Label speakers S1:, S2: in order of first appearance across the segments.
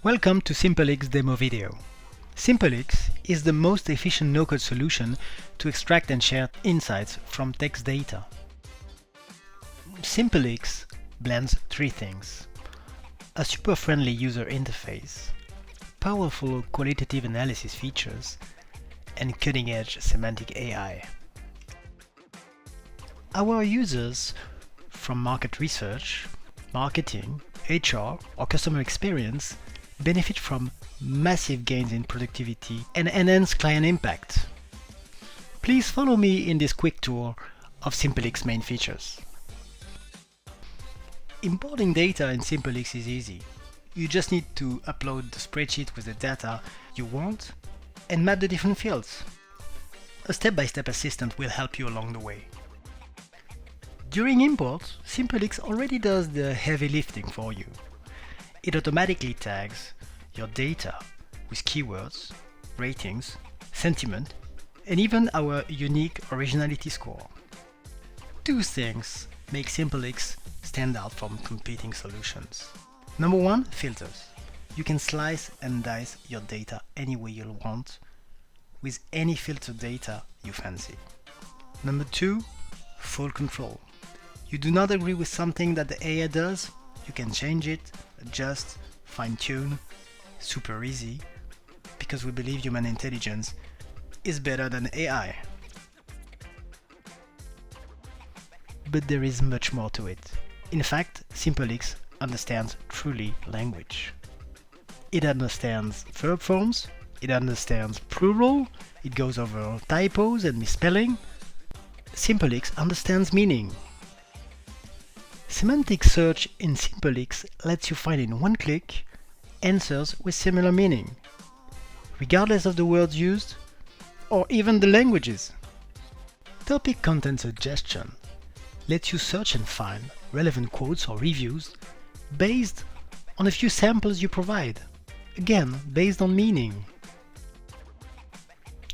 S1: Welcome to SimpleX demo video. SimpleX is the most efficient no-code solution to extract and share insights from text data. SimpleX blends three things: a super friendly user interface, powerful qualitative analysis features, and cutting-edge semantic AI. Our users from market research, marketing, HR, or customer experience benefit from massive gains in productivity and enhanced client impact. Please follow me in this quick tour of SimpleX main features. Importing data in SimpleX is easy. You just need to upload the spreadsheet with the data you want and map the different fields. A step-by-step assistant will help you along the way. During import, SimpleX already does the heavy lifting for you. It automatically tags your data with keywords, ratings, sentiment, and even our unique originality score. Two things make SimpleX stand out from competing solutions. Number one, filters. You can slice and dice your data any way you want with any filter data you fancy. Number two, full control. You do not agree with something that the AI does, you can change it, adjust, fine-tune, super easy, because we believe human intelligence is better than AI. But there is much more to it. In fact, SimpleX understands truly language. It understands verb forms, it understands plural, it goes over typos and misspelling. SimpleX understands meaning. Semantic search in SimpleX lets you find in one click answers with similar meaning, regardless of the words used or even the languages. Topic content suggestion lets you search and find relevant quotes or reviews based on a few samples you provide, again based on meaning.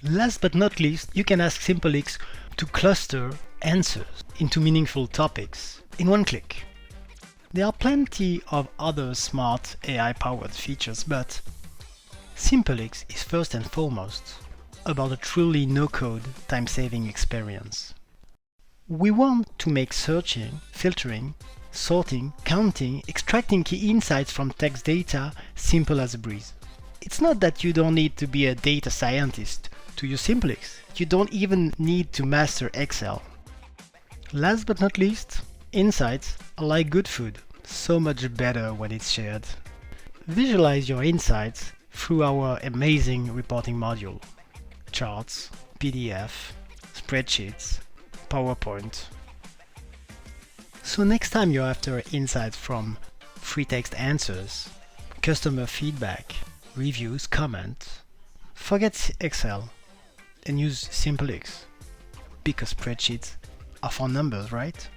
S1: Last but not least, you can ask SimpleX to cluster answers into meaningful topics in one click. There are plenty of other smart AI-powered features, but SimpleX is first and foremost about a truly no-code, time-saving experience. We want to make searching, filtering, sorting, counting, extracting key insights from text data simple as a breeze. It's not that you don't need to be a data scientist to use SimpleX. You don't even need to master Excel. Last but not least, insights are like good food, so much better when it's shared. Visualize your insights through our amazing reporting module: charts, PDF, spreadsheets, PowerPoint. So next time you're after insights from free text answers, customer feedback, reviews, comments, forget Excel and use SimpleX, because spreadsheets are for numbers, right?